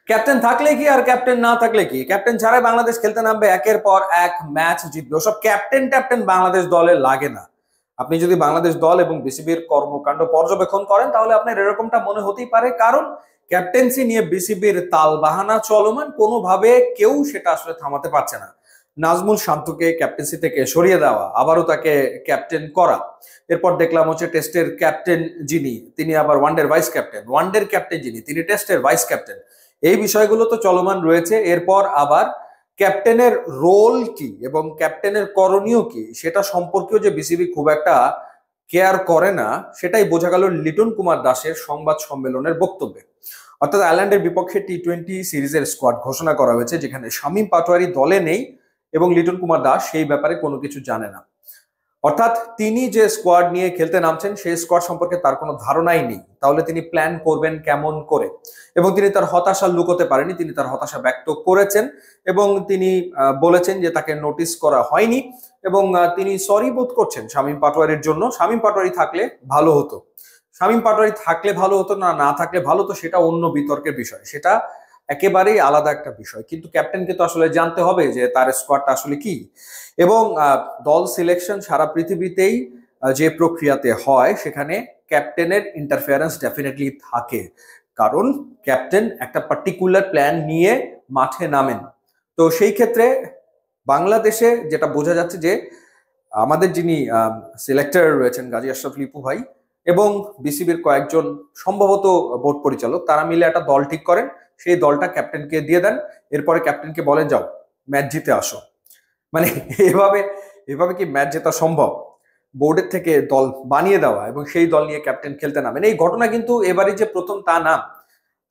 Captain থাকলে কি আর captain না থাকলে কি, ক্যাপ্টেন ছাড়াই বাংলাদেশ খেলতে নামবে, একের পর এক ম্যাচ জিতবে। ওসব ক্যাপ্টেন ট্যাপ্টেন বাংলাদেশ দলে লাগে না। আপনি যদি বাংলাদেশ দল এবং বিসিবির কর্মকাণ্ড পর্যবেক্ষণ করেন তাহলে আপনার এরকমটা মনে হতেই পারে, কারণ ক্যাপ্টেন্সি নিয়ে বিসিবির তাল বাহানা চলমান, কোনোভাবে কেউ সেটা আসলে থামাতে পারছে না। নাজমুল শান্তকে ক্যাপ্টেন্সি থেকে সরিয়ে দেওয়া, আবারও তাকে ক্যাপ্টেন করা, এরপর দেখলাম হচ্ছে টেস্টের ক্যাপ্টেন যিনি তিনি আবার ওয়ানডের ভাইস ক্যাপ্টেন, ওয়ানডের ক্যাপ্টেন যিনি তিনি টেস্টের ভাইস ক্যাপ্টেন। এই বিষয়গুলো তো চলমান রয়েছে। এরপর আবার ক্যাপ্টেনের রোল কি এবং ক্যাপ্টেনের করণীয় কি সেটা সম্পর্কেও যে বিসিবি খুব একটা কেয়ার করে না, সেটাই বোঝা গেল লিটন কুমার দাসের সংবাদ সম্মেলনের বক্তব্যে। অর্থাৎ আয়ারল্যান্ডের বিপক্ষে টি-20 সিরিজের স্কোয়াড ঘোষণা করা হয়েছে, যেখানে শামীম পাটোয়ারি দলে নেই এবং লিটন কুমার দাস সেই ব্যাপারে কোনো কিছু জানে না। অর্থাৎ তিনি যে স্কোয়াড নিয়ে খেলতে নামছেন সেই স্কোয়াড সম্পর্কে তার কোনো ধারণাই নেই। তাহলে তিনি প্ল্যান করবেন কেমন করে? এবং তিনি তার হতাশা লুকোতে পারেনি, তিনি তার হতাশা ব্যক্ত করেছেন এবং তিনি বলেছেন যে তাকে নোটিস করা হয়নি এবং তিনি সরি বোধ করছেন শামীম পাটোয়ারির জন্য। শামীম পাটোয়ারি থাকলে ভালো হতো, শামীম পাটোয়ারি থাকলে ভালো হতো না না থাকলে ভালো হতো, সেটা অন্য বিতর্কের বিষয়, সেটা একেবারেই আলাদা একটা বিষয়। কিন্তু ক্যাপ্টেনকে তো আসলে জানতে হবে যে তার স্কোয়াডটা আসলে কি। এবং দল সিলেকশন সারা পৃথিবীতেই যে প্রক্রিয়াতে হয় সেখানে ক্যাপ্টেনের ইন্টারফেয়ারেন্স ডেফিনেটলি থাকে, কারণ ক্যাপ্টেন একটা পার্টিকুলার প্ল্যান নিয়ে মাঠে নামেন। তো সেই ক্ষেত্রে বাংলাদেশে যেটা বোঝা যাচ্ছে যে আমাদের যিনি সিলেক্টর রয়েছেন গাজী আশরাফ লিপু ভাই এবং বিসিবির কয়েকজন সম্ভবত বোর্ড পরিচালক, তারা মিলে একটা দল ঠিক করেন, সেই দলটা ক্যাপ্টেনকে দিয়ে দেন, এরপরে ক্যাপ্টেনকে বলেন যাও ম্যাচ জিতে আসো। মানে এভাবে এভাবে কি ম্যাচ জেতা সম্ভব? বোর্ডের থেকে দল বানিয়ে দেওয়া এবং সেই দল নিয়ে ক্যাপ্টেন খেলতে নামেন, এই ঘটনা কিন্তু এবারই যে প্রথম তা না।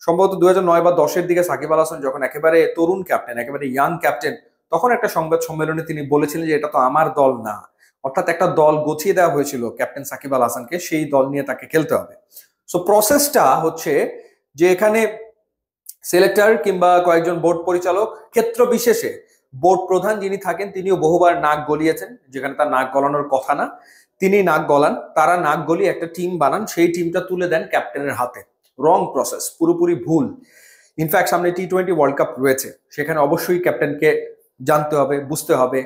সম্ভবত 2009 বা 10-এর দিকে সাকিব আল হাসান যখন একেবারে তরুণ ক্যাপ্টেন, একেবারে ইয়াং ক্যাপ্টেন, তখন একটা সংবাদ সম্মেলনে তিনি বলেছিলেন যে এটা তো আমার দল না। অর্থাৎ একটা দল গছিয়ে দেওয়া হয়েছিল ক্যাপ্টেন সাকিব আল হাসানকে, সেই দল নিয়ে তাকে খেলতে হবে। সো প্রসেসটা হচ্ছে যে এখানে সিলেক্টর কিংবা কয়েকজন বোর্ড পরিচালক, ক্ষেত্র বিশেষে বোর্ড প্রধান যিনি থাকেন তিনিও বহুবার নাক গলিয়েছেন, যেখানে তার নাক গলানোর কথা না, তিনি নাক গলান, তারা নাক গলিয়ে একটা টিম বানান, সেই টিমটা তুলে দেন ক্যাপ্টেনের হাতে। রং প্রসেস, পুরোপুরি ভুল। ইনফ্যাক্ট সামনে টি-20 ওয়ার্ল্ড কাপ রয়েছে, সেখানে অবশ্যই ক্যাপ্টেনকে জানতে হবে, বুঝতে হবে।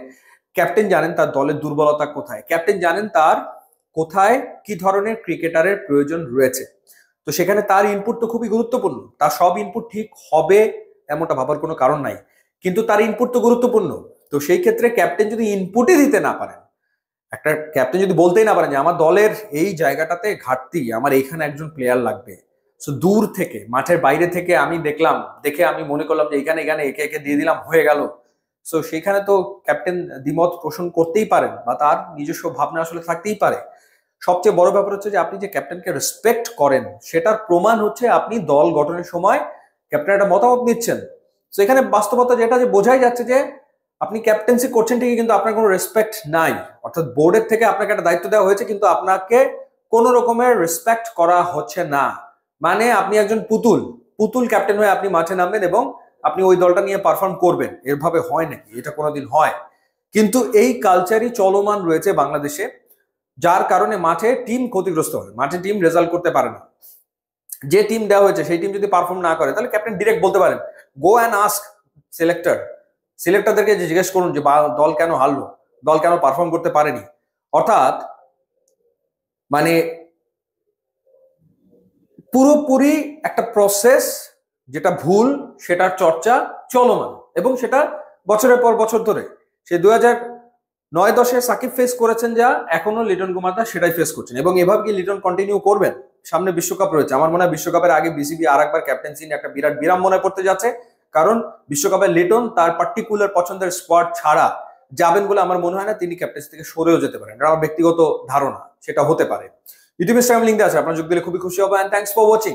ক্যাপ্টেন জানেন তার দলের দুর্বলতা কোথায়, ক্যাপ্টেন জানেন তার কোথায় কি ধরনের ক্রিকেটারের প্রয়োজন রয়েছে। তো সেখানে তার ইনপুট তো খুবই গুরুত্বপূর্ণ। তার সব ইনপুট ঠিক হবে এমনটা ভাবার কোনো কারণ নাই, কিন্তু তার ইনপুট তো গুরুত্বপূর্ণ। তো সেই ক্ষেত্রে ক্যাপ্টেন যদি ইনপুটই দিতে না পারেন, একটা ক্যাপ্টেন যদি বলতেই না পারেন যে আমার দলের এই জায়গাটাতে ঘাটতি, আমার এইখানে একজন প্লেয়ার লাগবে, সো দূর থেকে মাঠের বাইরে থেকে আমি দেখলাম, দেখে আমি মনে করলাম যে এখানে এখানে একে একে দিয়ে দিলাম, হয়ে গেল। সো সেখানে তো ক্যাপ্টেন দ্বিমত পোষণ করতেই পারেন বা তার নিজস্ব ভাবনা আসলে থাকতেই পারে। সবচেয়ে বড় ব্যাপার হচ্ছে যে আপনি যে ক্যাপ্টেনকে রেসপেক্ট করেন সেটার প্রমাণ হচ্ছে আপনি দল গঠনের সময় ক্যাপ্টেন একটা মতামত নিচ্ছেন। তো এখানে বাস্তবতা যেটা যে বোঝাই যাচ্ছে যে আপনি ক্যাপ্টেন্সি করছেন ঠিকই, কিন্তু আপনার কোনো রেসপেক্ট নাই। অর্থাৎ বোর্ডের থেকে আপনাকে একটা দায়িত্ব দেওয়া হয়েছে, কিন্তু আপনাকে কোনো রকমের রেসপেক্ট করা হচ্ছে না। মানে আপনি একজন পুতুল, পুতুল ক্যাপ্টেন হয়ে আপনি মাঠে নামবেন এবং আপনি ওই দলটা নিয়ে পারফর্ম করবেন। এভাবে হয় নাকি? এটা কোনোদিন হয়? কিন্তু এই কালচারই চলমান রয়েছে বাংলাদেশে, যার কারণে মাঠে টিম ক্ষতিগ্রস্ত হয়, মাঠে টিম রেজাল্ট করতে পারে না। যে টিম দেওয়া হয়েছে সেই টিম যদি পারফর্ম না করে তাহলে ক্যাপ্টেন ডিরেক্ট বলতে পারেন, গো অ্যান্ড আস্ক সিলেক্টর, সিলেক্টরদেরকে জিজ্ঞেস করুন যে দল কেন হারলো, দল কেন পারফর্ম করতে পারেনি। অর্থাৎ মানে পুরোপুরি একটা প্রসেস যেটা ভুল, সেটার চর্চা চলমান এবং সেটা বছরের পর বছর ধরে। সে 2009-10-এ সাকিব ফেস করেছেন যা, এখনো লিটন কুমার দাস সেটাই ফেস করছেন এবং এভাবে কি লিটন কন্টিনিউ করবেন? সামনে বিশ্বকাপ রয়েছে, আমার মনে হয় বিশ্বকাপের আগে বিসিবি আর একবার ক্যাপ্টেন্সি নিয়ে একটা বিরাট বিরাম মনে করতে যাচ্ছে, কারণ বিশ্বকাপে লিটন তার পার্টিকুলার পছন্দের স্কোয়াড ছাড়া যাবেন বলে আমার মনে হয় না। তিনি ক্যাপ্টেন্সি থেকে সরেও যেতে পারেন, এটা আমার ব্যক্তিগত ধারণা, সেটা হতে পারে। ইউটিউব ইনস্টাগ্রাম লিঙ্ক আছে, আপনার যোগ দিলে খুবই খুশি হবো। And thanks for watching.